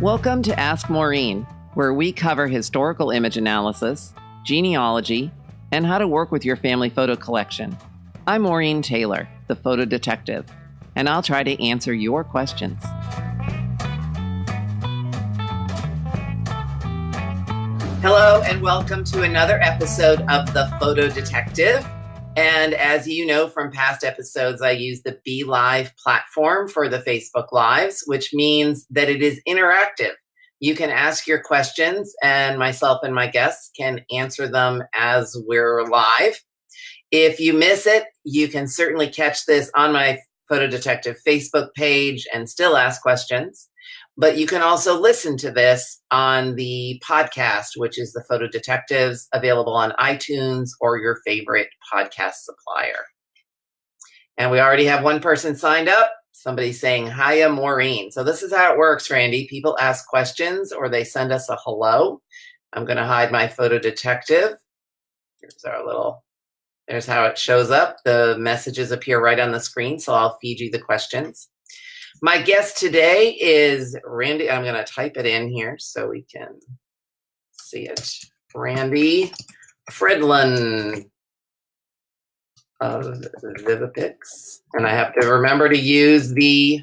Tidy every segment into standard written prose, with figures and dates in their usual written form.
Welcome to Ask Maureen, where we cover historical image analysis, genealogy, and how to work with your family photo collection. I'm Maureen Taylor, the photo detective, and I'll try to answer your questions. Hello, and welcome to another episode of The Photo Detective. And as you know from past episodes, I use the Be Live platform for the Facebook Lives, which means that it is interactive. You can ask your questions, and myself and my guests can answer them as we're live. If you miss it, you can certainly catch this on my Photo Detective Facebook page and still ask questions. But you can also listen to this on the podcast, which is The Photo Detectives, available on iTunes or your favorite podcast supplier. And we already have one person signed up. Somebody's saying, hiya, Maureen. So this is how it works, Randy. People ask questions or they send us a hello. I'm going to hide my Photo Detective. There's how it shows up. The messages appear right on the screen, so I'll feed you the questions. My guest today is Randy. I'm going to type it in here so we can see it. Randy Fredlin of VividPix. And I have to remember to use the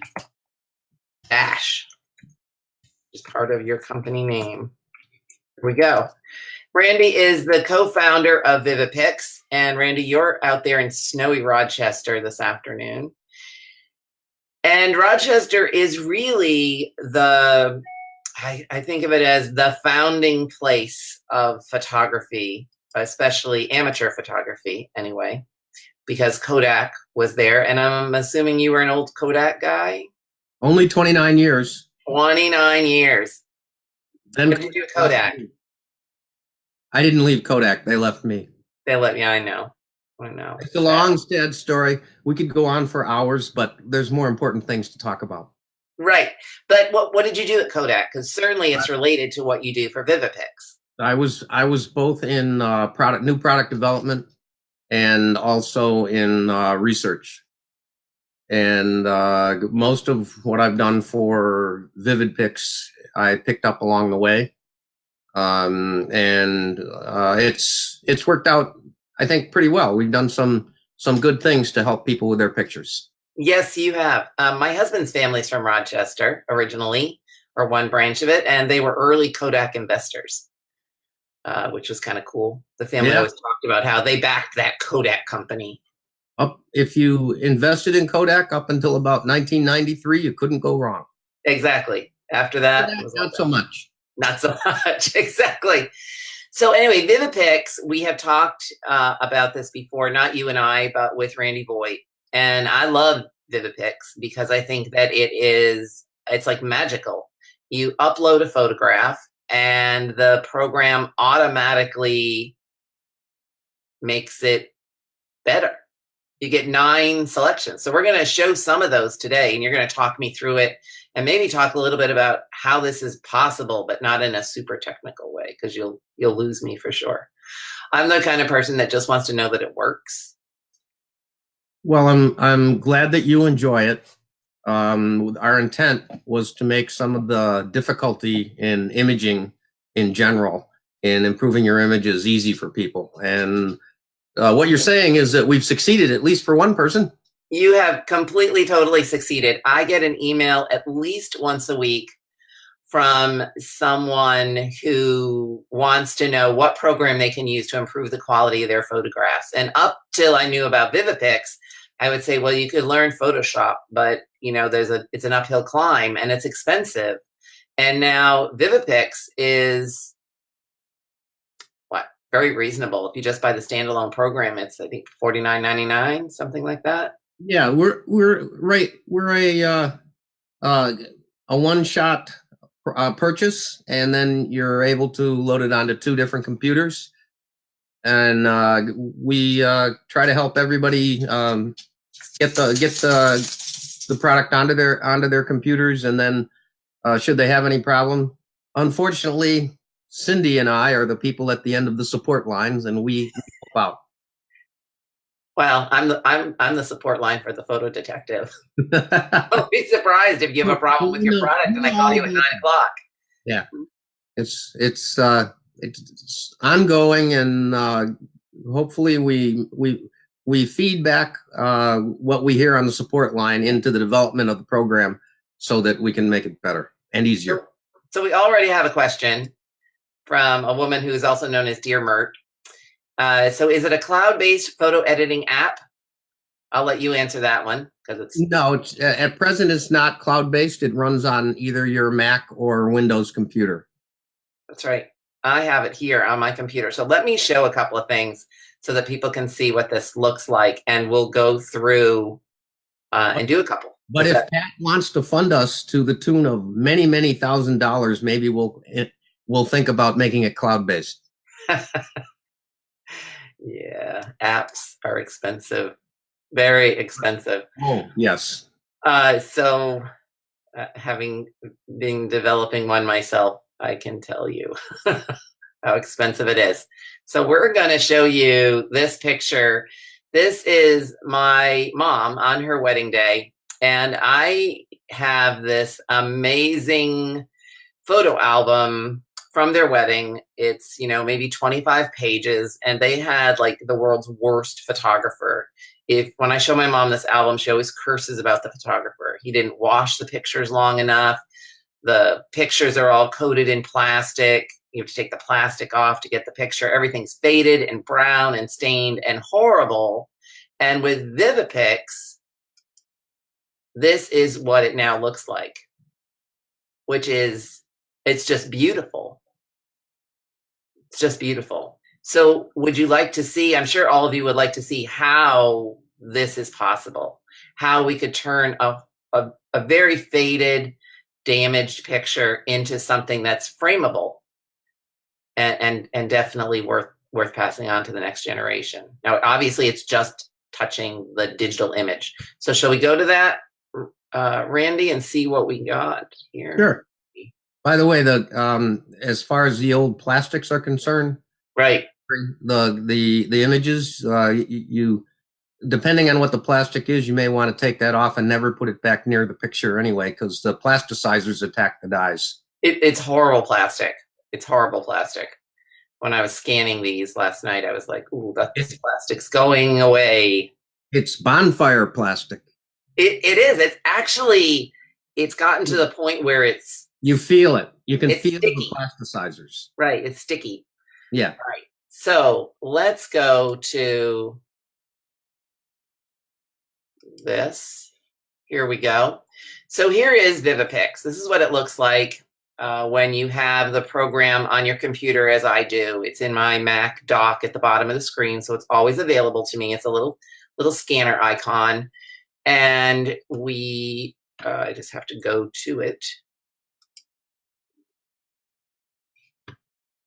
dash, which is part of your company name. Here we go. Randy is the co-founder of VividPix. And Randy, you're out there in snowy Rochester this afternoon. And Rochester is really I think of it as the founding place of photography, especially amateur photography anyway, because Kodak was there. And I'm assuming you were an old Kodak guy? Only 29 years. 29 years. Then what did you do at Kodak? I didn't leave Kodak. They left me. They let me, I know. It's a long, sad story. We could go on for hours, but there's more important things to talk about. Right. But what did you do at Kodak? Because certainly it's related to what you do for VividPix. I was both in new product development and also in research. And most of what I've done for VividPix, I picked up along the way. It's worked out, I think, pretty well. We've done some good things to help people with their pictures. Yes, you have. My husband's family's from Rochester originally, or one branch of it, and they were early Kodak investors, which was kind of cool. The family always talked about how they backed that Kodak company. If you invested in Kodak up until about 1993, you couldn't go wrong. Exactly. After that, not so much. Not so much. Exactly. So anyway, VividPix, we have talked about this before, not you and I, but with Randy Voigt. And I love VividPix because I think that it's like magical. You upload a photograph and the program automatically makes it better. You get 9 selections. So we're going to show some of those today, and you're going to talk me through it and maybe talk a little bit about how this is possible, but not in a super technical way, because you'll lose me for sure. I'm the kind of person that just wants to know that it works. Well, I'm glad that you enjoy it. Our intent was to make some of the difficulty in imaging in general and improving your images easy for people. And what you're saying is that we've succeeded, at least for one person. You have completely, totally succeeded. I get an email at least once a week from someone who wants to know what program they can use to improve the quality of their photographs. And up till I knew about VividPix, I would say, well, you could learn Photoshop, but it's an uphill climb and it's expensive. And now VividPix is very reasonable. If you just buy the standalone program, it's I think $49.99, something like that. Yeah, we're a one-shot purchase, and then you're able to load it onto 2 different computers. And we try to help everybody get the product onto their computers, and then should they have any problem, unfortunately, Cindy and I are the people at the end of the support lines, and we help out. Well, I'm the support line for the Photo Detective. Don't be surprised if you have a problem with your product and I call you at 9 o'clock. Yeah. It's ongoing, and hopefully we feed back what we hear on the support line into the development of the program so that we can make it better and easier. So we already have a question from a woman who is also known as Dear Mert. So is it a cloud-based photo editing app? I'll let you answer that one because it's no. At present, it's not cloud-based. It runs on either your Mac or Windows computer. That's right. I have it here on my computer. So let me show a couple of things so that people can see what this looks like, and we'll go through and do a couple. But if Pat wants to fund us to the tune of many, many $1,000s, maybe we'll think about making it cloud-based. Yeah, apps are expensive, very expensive. Oh, yes. So having been developing one myself, I can tell you how expensive it is. So we're going to show you this picture. This is my mom on her wedding day, and I have this amazing photo album from their wedding. It's, maybe 25 pages, and they had like the world's worst photographer. When I show my mom this album, she always curses about the photographer. He didn't wash the pictures long enough. The pictures are all coated in plastic. You have to take the plastic off to get the picture. Everything's faded and brown and stained and horrible. And with VividPix, this is what it now looks like, which is, it's just beautiful. It's just beautiful. So would you like to see, I'm sure all of you would like to see how this is possible, how we could turn a very faded, damaged picture into something that's frameable and definitely worth passing on to the next generation. Now, obviously, it's just touching the digital image. So shall we go to that, Randy, and see what we got here? Sure. By the way, as far as the old plastics are concerned, right? The images, you depending on what the plastic is, you may want to take that off and never put it back near the picture anyway, because the plasticizers attack the dyes. It's horrible plastic. It's horrible plastic. When I was scanning these last night, I was like, "Ooh, this plastic's going away." It's bonfire plastic. It is. It's actually. It's gotten to the point where it's. You feel it. You can feel sticky. the plasticizers. Right. It's sticky. Yeah. All right. So let's go to this. Here we go. So here is VividPix. This is what it looks like when you have the program on your computer, as I do. It's in my Mac dock at the bottom of the screen, so it's always available to me. It's a little scanner icon, and I just have to go to it.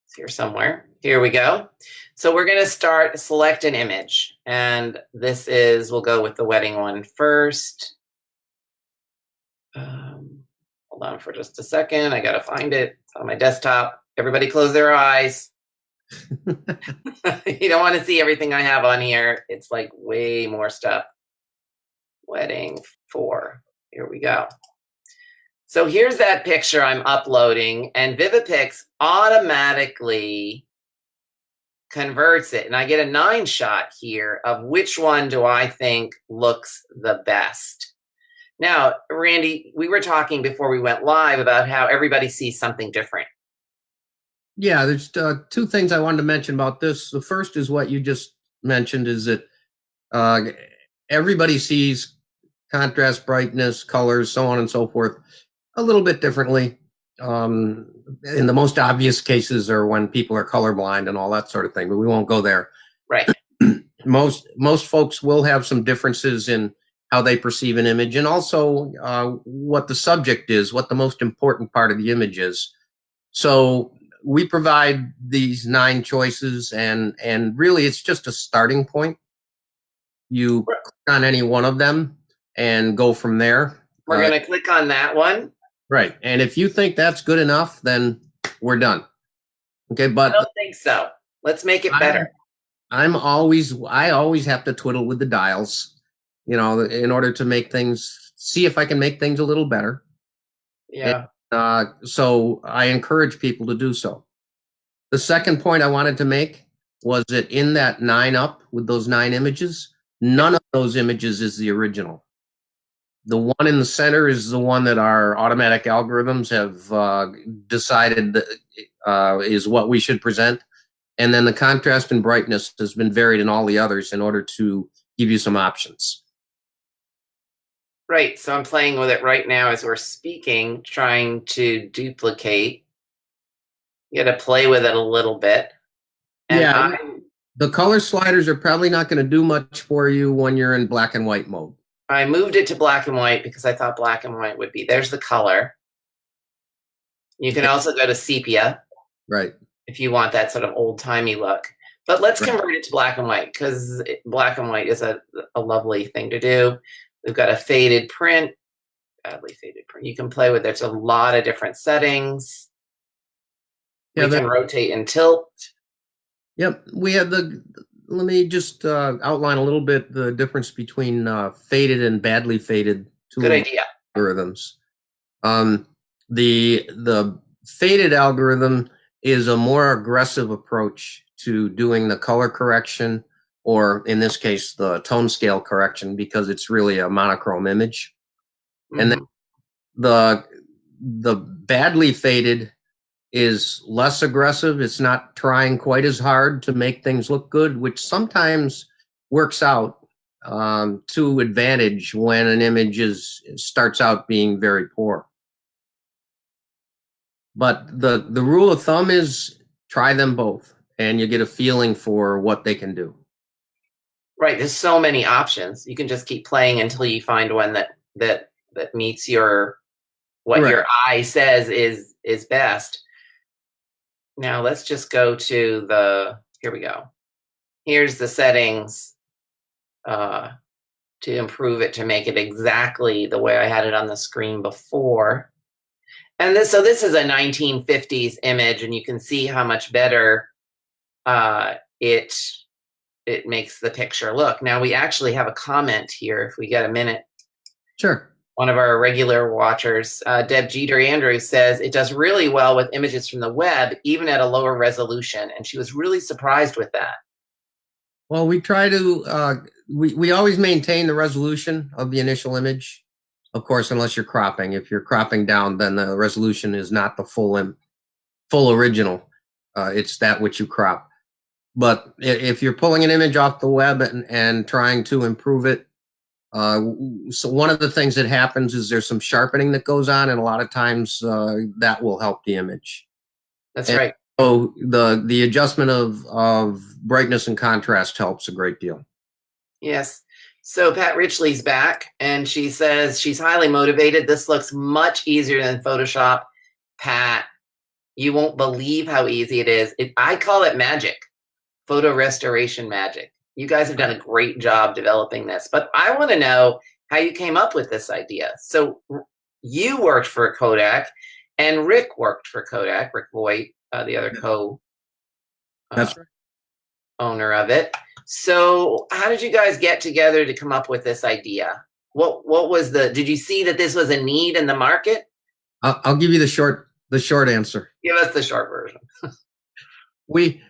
It's here somewhere. Here we go. So we're going to select an image, and we'll go with the wedding one first. Hold on for just a second. I got to find it. It's on my desktop. Everybody close their eyes. You don't want to see everything I have on here. It's like way more stuff. Wedding 4. Here we go. So here's that picture I'm uploading, and VividPix automatically converts it. And I get a 9-shot here of which one do I think looks the best. Now, Randy, we were talking before we went live about how everybody sees something different. Yeah, there's 2 things I wanted to mention about this. The first is what you just mentioned, is that everybody sees contrast, brightness, colors, so on and so forth, a little bit differently. In the most obvious cases are when people are colorblind and all that sort of thing, but we won't go there. Right. Most folks will have some differences in how they perceive an image, and also what the subject is, what the most important part of the image is. So we provide these 9 choices, and really it's just a starting point. You click on any one of them and go from there. We're going to click on that one. Right. And if you think that's good enough, then we're done. Okay, but I don't think so. Let's make it better. I always have to twiddle with the dials, in order to see if I can make things a little better. Yeah. So I encourage people to do so. The second point I wanted to make was that in that 9 up with those 9 images, none of those images is the original. The one in the center is the one that our automatic algorithms have decided that, is what we should present. And then the contrast and brightness has been varied in all the others in order to give you some options. Right. So I'm playing with it right now as we're speaking, trying to duplicate. You got to play with it a little bit. And yeah, the color sliders are probably not going to do much for you when you're in black and white mode. I moved it to black and white because I thought black and white would be. There's the color. You can also go to sepia. Right. If you want that sort of old-timey look. But let's convert it to black and white because black and white is a lovely thing to do. We've got a faded print, badly faded print. You can play with it. There's a lot of different settings. Yeah, we can rotate and tilt. Yep. We have let me just outline a little bit the difference between faded and badly faded Good idea. algorithms. The faded algorithm is a more aggressive approach to doing the color correction, or in this case, the tone scale correction, because it's really a monochrome image. Mm-hmm. And then the badly faded is less aggressive. It's not trying quite as hard to make things look good, which sometimes works out to advantage when an image starts out being very poor. But the rule of thumb is try them both, and you get a feeling for what they can do. Right. There's so many options. You can just keep playing until you find one that meets your your eye says is best. Now let's just go to here we go. Here's the settings to improve it, to make it exactly the way I had it on the screen before. And this is a 1950s image, and you can see how much better it makes the picture look. Now we actually have a comment here if we get a minute. Sure. One of our regular watchers, Deb Jeter Andrews, says it does really well with images from the web, even at a lower resolution. And she was really surprised with that. Well, we try to, we always maintain the resolution of the initial image. Of course, unless you're cropping. If you're cropping down, then the resolution is not the full original. It's that which you crop. But if you're pulling an image off the web and trying to improve it, so one of the things that happens is there's some sharpening that goes on, and a lot of times that will help the image. That's right. So the adjustment of brightness and contrast helps a great deal. Yes. So Pat Richley's back, and she says she's highly motivated. This looks much easier than Photoshop. Pat, you won't believe how easy it is. I call it magic, photo restoration magic. You guys have done a great job developing this, but I want to know how you came up with this idea. So you worked for Kodak, and Rick worked for Kodak, Rick Voigt, the other owner of it. So how did you guys get together to come up with this idea? What was did you see that this was a need in the market? I'll give you the short answer. Give us the short version.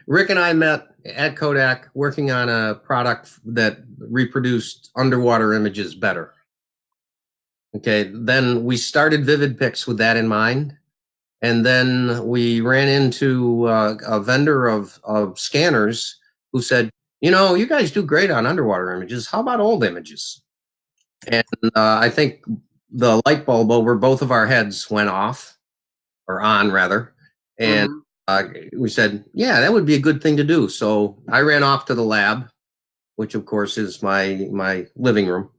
Rick and I met at Kodak working on a product that reproduced underwater images better. Okay, then we started VividPix with that in mind. And then we ran into a vendor of scanners who said, you guys do great on underwater images. How about old images? And I think the light bulb over both of our heads went off, or on rather. And we said, yeah, that would be a good thing to do. So I ran off to the lab, which of course is my living room,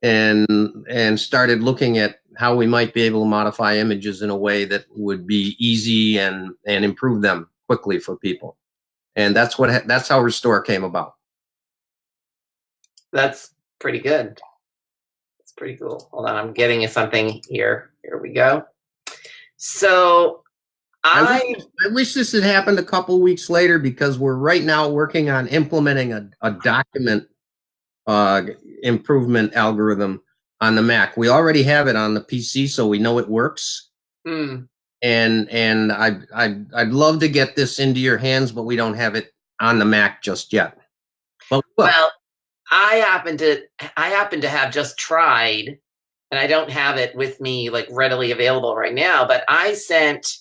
and started looking at how we might be able to modify images in a way that would be easy and improve them quickly for people. And that's how Restore came about. That's pretty good. That's pretty cool. Hold on, I'm getting you something here. Here we go. So I wish this had happened a couple weeks later, because we're right now working on implementing a document improvement algorithm on the Mac. We already have it on the PC, so we know it works. Mm. and I'd love to get this into your hands, but we don't have it on the Mac just yet. But Well, I happen to have just tried, and I don't have it with me like readily available right now, but I sent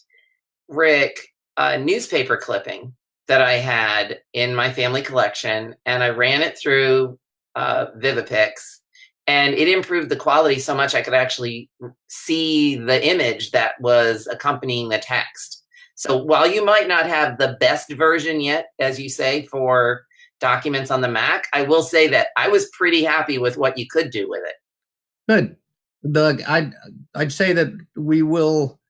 Rick a newspaper clipping that I had in my family collection, and I ran it through VividPix, and it improved the quality so much I could actually see the image that was accompanying the text. So while you might not have the best version yet, as you say, for documents on the Mac, I will say that I was pretty happy with what you could do with it. good. I'd say that we will,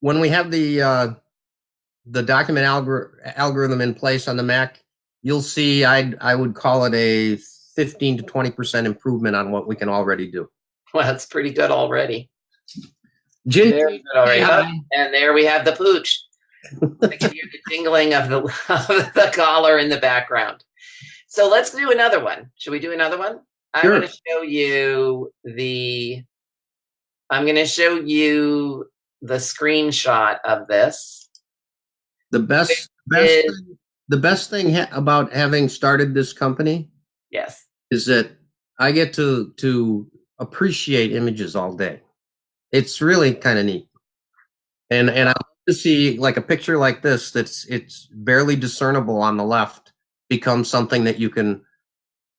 when we have the document algorithm in place on the Mac, you'll see I would call it a 15 to 20% improvement on what we can already do. Well, that's pretty good already. Jin, Very good already. Oh, and there we have the pooch. I can hear the jingling of the, of the collar in the background. So let's do another one. Should we do another one? Sure. I'm going to show you the screenshot of this. The best thing about having started this company, yes, is that I get to appreciate images all day. It's really kind of neat. And I love to see like a picture like this it's barely discernible on the left become something that you can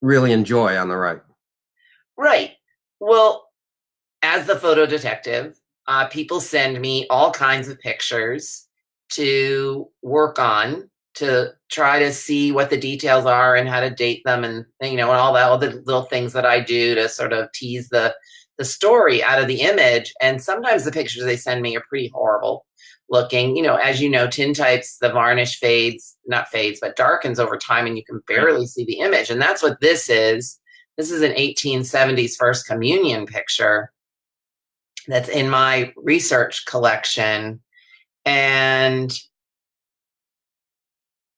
really enjoy on the right. Right. Well, as the photo detective, people send me all kinds of pictures to work on, to try to see what the details are and how to date them, and and all the little things that I do to sort of tease the story out of the image. And sometimes the pictures they send me are pretty horrible looking. As you know, tintypes, the varnish not fades, but darkens over time, and you can barely see the image. And that's what this is. This is an 1870s First Communion picture that's in my research collection. And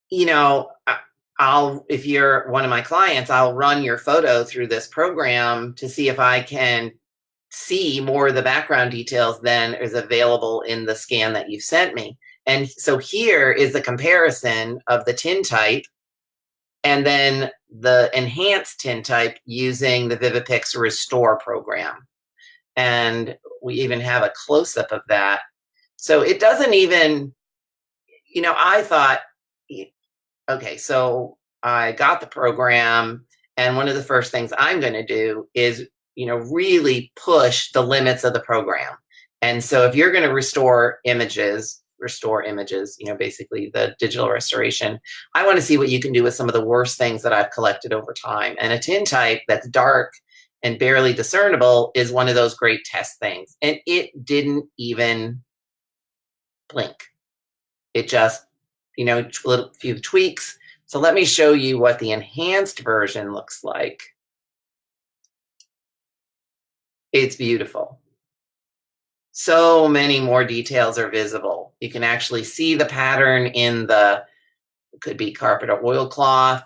if you're one of my clients, I'll run your photo through this program to see if I can see more of the background details than is available in the scan that you've sent me. And so here is the comparison of the tintype and then the enhanced tintype using the VividPix Restore program. And we even have a close-up of that. So it doesn't even, I thought, okay, so I got the program, and one of the first things I'm going to do is, really push the limits of the program. And so if you're going to restore images, basically the digital restoration, I want to see what you can do with some of the worst things that I've collected over time. And a tintype that's dark and barely discernible is one of those great test things. And it didn't even blink. It just, a few tweaks. So let me show you what the enhanced version looks like. It's beautiful. So many more details are visible. You can actually see the pattern in it could be carpet or oilcloth.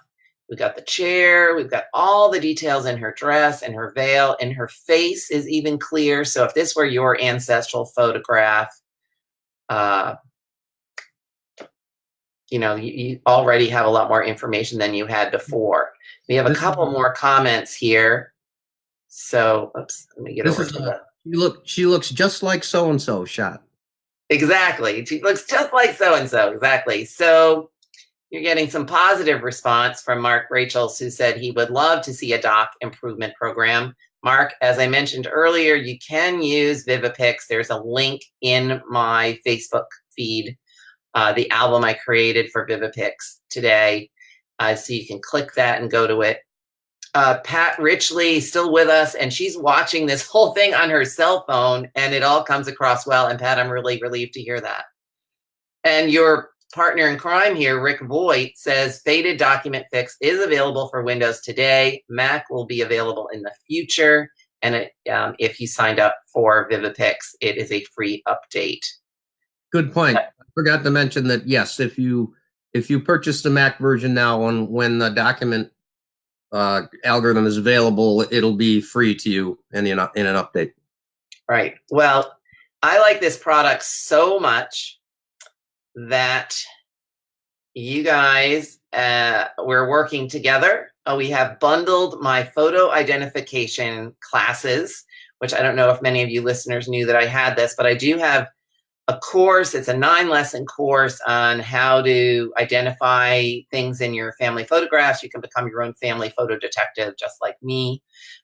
We've got the chair. We've got all the details in her dress and her veil, and her face is even clear. So if this were your ancestral photograph, you already have a lot more information than you had before. We have a couple more comments here. So, oops, let me get over to that. She looks just like so-and-so shot. Exactly. She looks just like so-and-so. Exactly. So you're getting some positive response from Mark Rachels, who said he would love to see a doc improvement program. Mark, as I mentioned earlier, you can use VividPix. There's a link in my Facebook feed, the album I created for VividPix today. So you can click that and go to it. Pat Richley still with us, and she's watching this whole thing on her cell phone, and it all comes across well. And Pat, I'm really relieved to hear that. And your partner in crime here, Rick Voigt, says Faded Document Fix is available for Windows today. Mac will be available in the future. And if you signed up for VividPix, it is a free update. Good point. I forgot to mention that, yes, if you purchase the Mac version now, when the document algorithm is available, it'll be free to you in an update. Right. Well, I like this product so much that you guys, we're working together. We have bundled my photo identification classes, which I don't know if many of you listeners knew that I had this, but I do have a course. It's a 9-lesson course on how to identify things in your family photographs. You can become your own family photo detective, just like me,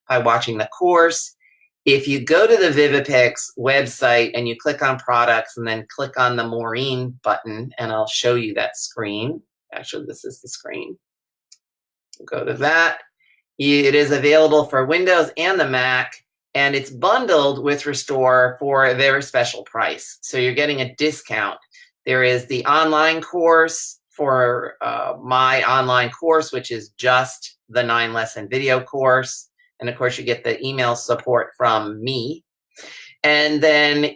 by watching the course. If you go to the VividPix website and you click on products and then click on the Maureen button, and I'll show you that screen. Actually, this is the screen. Go to that. It is available for Windows and the Mac, and it's bundled with Restore for a very special price. So you're getting a discount. There is the online course for my online course, which is just the 9-lesson video course. And of course, you get the email support from me. And then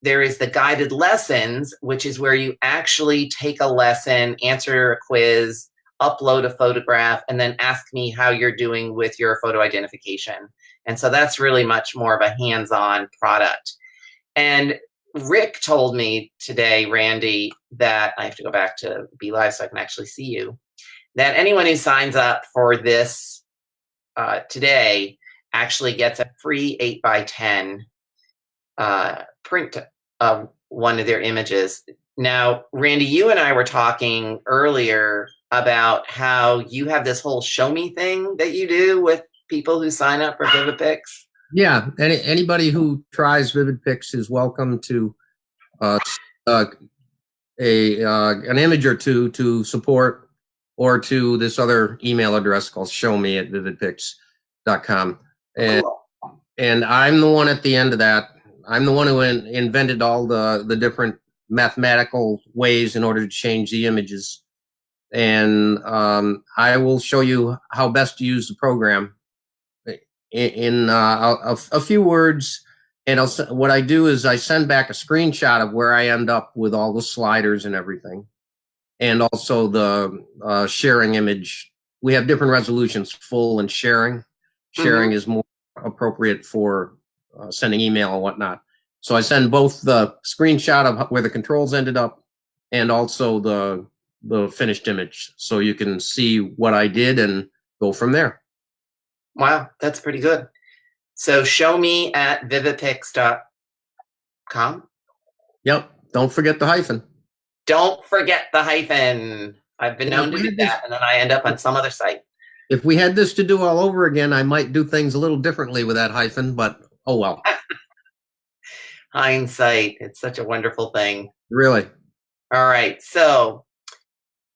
there is the guided lessons, which is where you actually take a lesson, answer a quiz, upload a photograph, and then ask me how you're doing with your photo identification. And so that's really much more of a hands-on product. And Rick told me today, Randy, that I have to go back to Be Live so I can actually see you, that anyone who signs up for this today actually gets a free 8x10 print of one of their images. Now, Randy, you and I were talking earlier about how you have this whole show me thing that you do with people who sign up for VividPix. Yeah, anybody who tries VividPix is welcome to an image or two to support, or to this other email address called showme@vividpix.com. And, cool. And I'm the one at the end of that. I'm the one who invented all the different mathematical ways in order to change the images. And I will show you how best to use the program in a few words. And what I do is I send back a screenshot of where I end up with all the sliders and everything. And also the sharing image. We have different resolutions, full and sharing. Sharing is more appropriate for sending email and whatnot. So I send both the screenshot of where the controls ended up and also the finished image, so you can see what I did and go from there. Wow, that's pretty good. So show me at vividpix.com. Yep. Don't forget the hyphen. Don't forget the hyphen. I've been known to do that, and then I end up on some other site. If we had this to do all over again, I might do things a little differently with that hyphen, but oh well. Hindsight. It's such a wonderful thing. Really. All right. So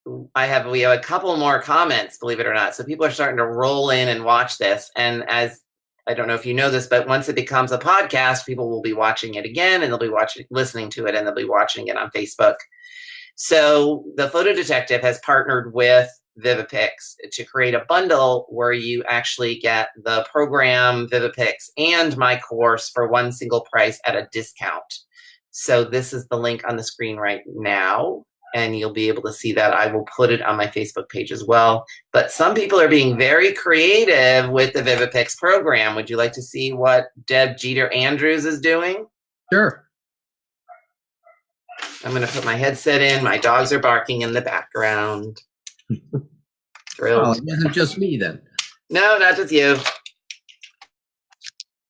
we have a couple more comments, believe it or not. So people are starting to roll in and watch this. And as I don't know if you know this, but once it becomes a podcast, people will be watching it again, and they'll be listening to it, and they'll be watching it on Facebook. So the Photo Detective has partnered with VividPix to create a bundle where you actually get the program, VividPix, and my course for one single price at a discount. So this is the link on the screen right now, and you'll be able to see that. I will put it on my Facebook page as well. But some people are being very creative with the VividPix program. Would you like to see what Deb Jeter Andrews is doing? Sure. I'm going to put my headset in. My dogs are barking in the background. Thrilled. Oh, it wasn't just me then. No, not just you.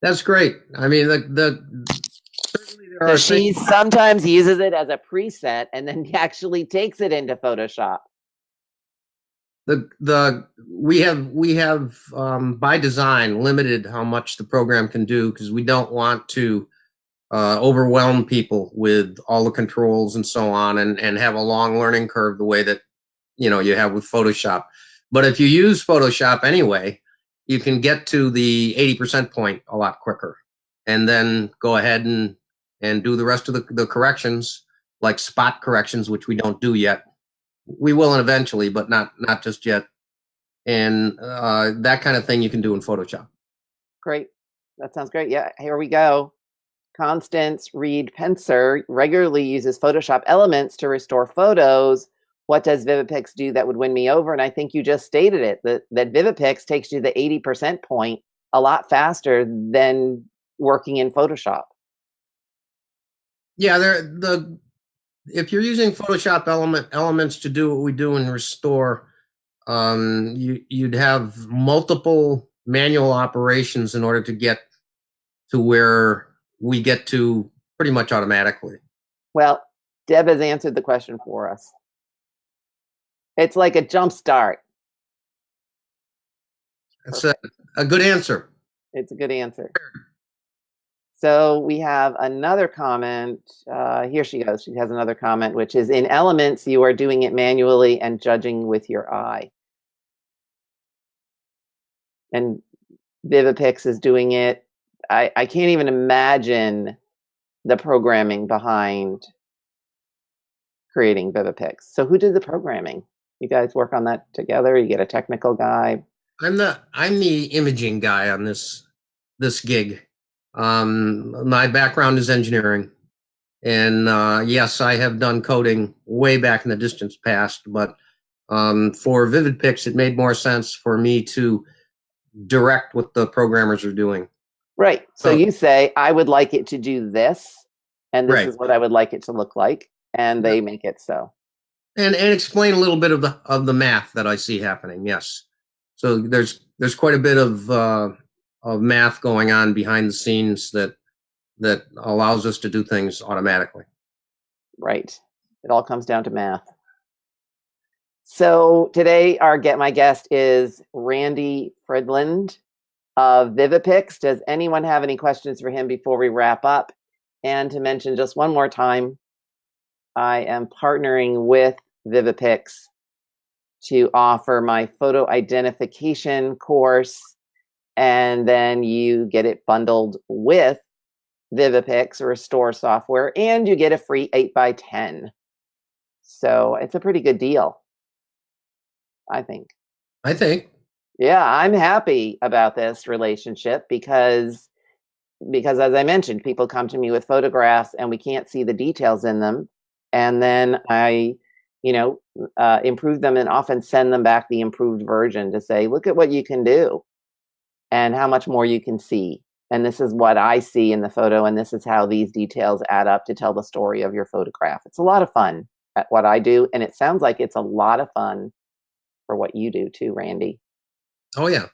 That's great. I mean, certainly there are she sometimes uses it as a preset and then actually takes it into Photoshop. We have by design limited how much the program can do, because we don't want to overwhelm people with all the controls and so on, and have a long learning curve the way that you have with Photoshop. But if you use Photoshop anyway, you can get to the 80% point a lot quicker, and then go ahead and do the rest of the corrections, like spot corrections, which we don't do yet. We will eventually, but not just yet. And that kind of thing you can do in Photoshop. Great. That sounds great. Yeah, here we go. Constance Reed Pencer regularly uses Photoshop elements to restore photos. What does VividPix do that would win me over? And I think you just stated it, that VividPix takes you to the 80% point a lot faster than working in Photoshop. Yeah, if you're using Photoshop elements to do what we do in Restore, you'd have multiple manual operations in order to get to where we get to pretty much automatically. Well, Deb has answered the question for us. It's like a jump start. That's a good answer. It's a good answer. So we have another comment. Here she goes. She has another comment, which is in Elements, you are doing it manually and judging with your eye. And VividPix is doing it. I can't even imagine the programming behind creating VividPix. So who did the programming? You guys work on that together? You get a technical guy? I'm the imaging guy on this gig. My background is engineering, and yes, I have done coding way back in the distant past. But for VividPix, it made more sense for me to direct what the programmers are doing. Right. So you say, I would like it to do this, and this Right. is what I would like it to look like, and they make it so. And explain a little bit of the math that I see happening. Yes. So there's quite a bit of math going on behind the scenes that allows us to do things automatically. Right. It all comes down to math. So today my guest is Randy Fridland of VividPix. Does anyone have any questions for him before we wrap up? And to mention just one more time, I am partnering with VividPix to offer my photo identification course, and then you get it bundled with VividPix or Restore software, and you get a free 8x10. So it's a pretty good deal, I think. Yeah, I'm happy about this relationship because as I mentioned, people come to me with photographs and we can't see the details in them, and then I improve them and often send them back the improved version to say, look at what you can do and how much more you can see, and this is what I see in the photo, and this is how these details add up to tell the story of your photograph. It's a lot of fun at what I do, and it sounds like it's a lot of fun for what you do too, Randy. Oh yeah.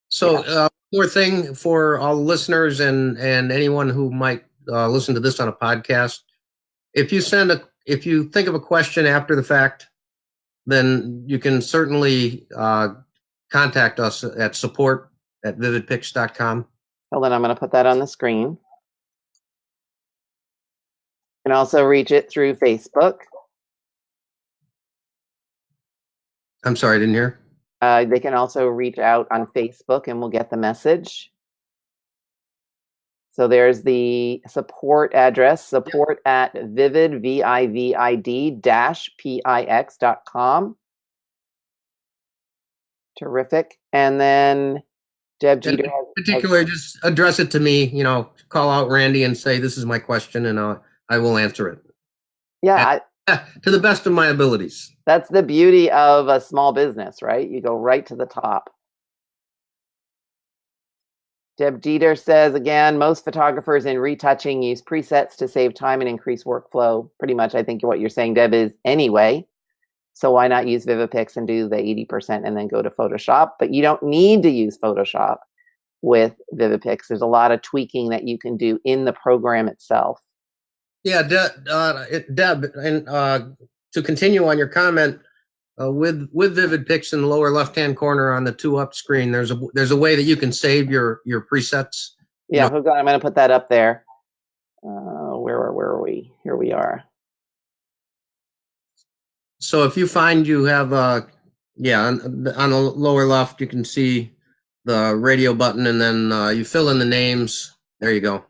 So more thing for all listeners and anyone who might listen to this on a podcast. If you think of a question after the fact, then you can certainly contact us at support@vividpix.com. Hold on, I'm going to put that on the screen. You can also reach it through Facebook. I'm sorry, I didn't hear. They can also reach out on Facebook and we'll get the message. So there's the support address, support@vivid-pix.com. Terrific. And then Deb Jeter. In particular, just address it to me, call out Randy and say, this is my question, and I will answer it. Yeah. To the best of my abilities. That's the beauty of a small business, right? You go right to the top. Deb Dieter says, again, most photographers in retouching use presets to save time and increase workflow. Pretty much, I think what you're saying, Deb, is anyway. So why not use VividPix and do the 80% and then go to Photoshop? But you don't need to use Photoshop with VividPix. There's a lot of tweaking that you can do in the program itself. Yeah, Deb, and to continue on your comment, with VividPix in the lower left-hand corner on the 2-up screen, there's a way that you can save your presets. Yeah, I'm going to put that up there. Where are we? Here we are. So if you find you have on the lower left, you can see the radio button, and then you fill in the names. There you go.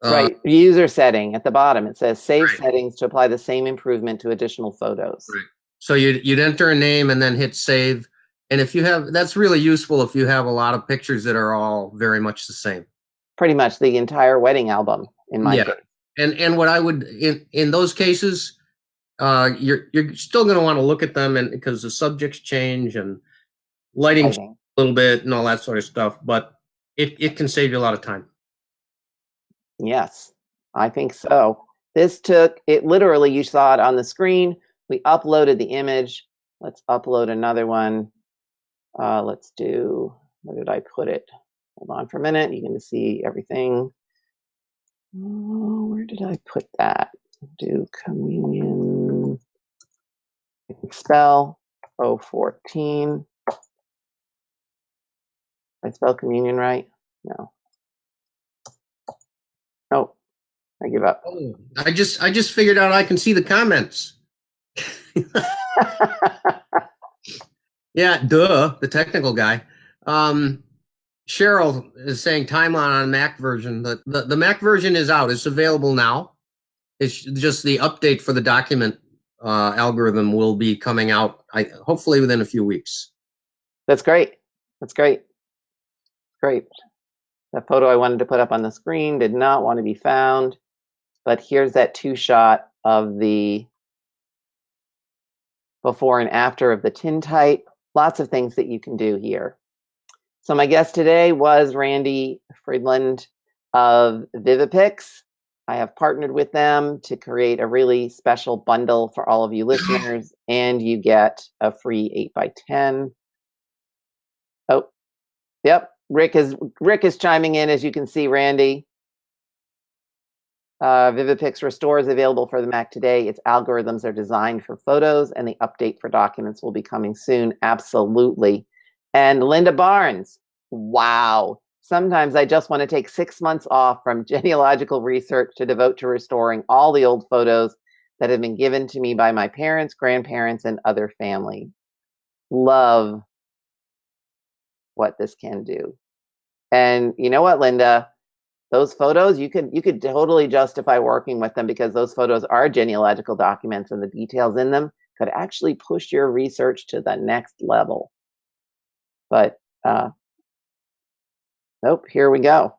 Right, user setting at the bottom. It says save settings to apply the same improvement to additional photos. Right. So you'd enter a name and then hit save. And if you have, that's really useful if you have a lot of pictures that are all very much the same. Pretty much the entire wedding album in my case. And what I would, in those cases, you're still going to want to look at them, and because the subjects change and lighting a little bit and all that sort of stuff, but it can save you a lot of time. Yes. I think so. This took, it literally, you saw it on the screen. We uploaded the image. Let's upload another one. Let's do, where did I put it? Hold on for a minute. You can see everything. Oh, where did I put that? Do communion, spell 014. I spell communion right? No. Oh, I give up. Oh, I just figured out I can see the comments. Yeah, duh, the technical guy. Cheryl is saying time on Mac version. The Mac version is out. It's available now. It's just the update for the document algorithm will be coming out, hopefully within a few weeks. That's great. That's great. Great. That photo I wanted to put up on the screen did not want to be found, but here's that 2-shot of the before and after of the tintype. Lots of things that you can do here. So my guest today was Randy Friedland of VividPix. I have partnered with them to create a really special bundle for all of you listeners, and you get a free 8x10. Oh, yep. Rick is chiming in, as you can see, Randy. VividPix Restore is available for the Mac today. Its algorithms are designed for photos, and the update for documents will be coming soon. Absolutely. And Linda Barnes, wow. Sometimes I just want to take 6 months off from genealogical research to devote to restoring all the old photos that have been given to me by my parents, grandparents, and other family. Love what this can do. And you know what, Linda? Those photos, you could totally justify working with them, because those photos are genealogical documents, and the details in them could actually push your research to the next level. But nope, here we go.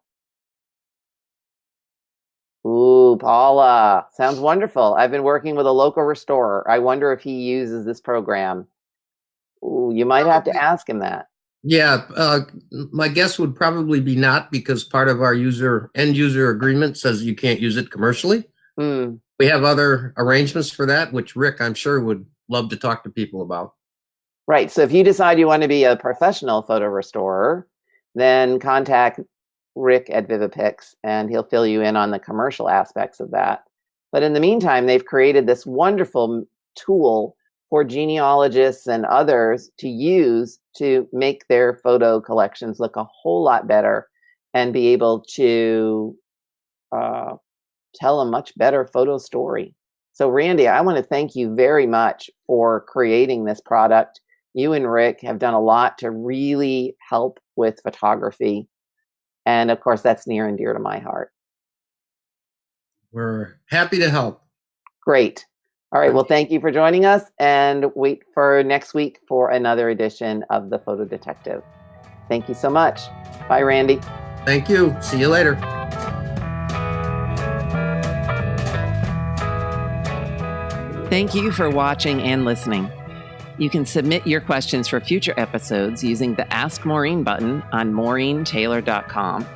Ooh, Paula, sounds wonderful. I've been working with a local restorer. I wonder if he uses this program. Ooh, you might have to ask him that. Yeah, my guess would probably be not, because part of our end user agreement says you can't use it commercially. We have other arrangements for that, which Rick, I'm sure, would love to talk to people about. Right. So if you decide you want to be a professional photo restorer, then contact Rick at VividPix, and he'll fill you in on the commercial aspects of that. But in the meantime, they've created this wonderful tool for genealogists and others to use to make their photo collections look a whole lot better and be able to tell a much better photo story. So Randy, I want to thank you very much for creating this product. You and Rick have done a lot to really help with photography. And of course, that's near and dear to my heart. We're happy to help. Great. All right. Well, thank you for joining us, and wait for next week for another edition of The Photo Detective. Thank you so much. Bye, Randy. Thank you. See you later. Thank you for watching and listening. You can submit your questions for future episodes using the Ask Maureen button on MaureenTaylor.com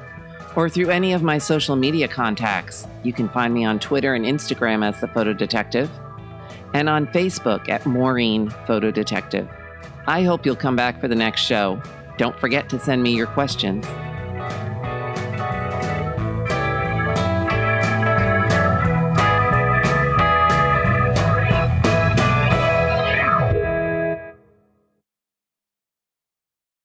or through any of my social media contacts. You can find me on Twitter and Instagram as The Photo Detective, and on Facebook at Maureen Photo Detective. I hope you'll come back for the next show. Don't forget to send me your questions.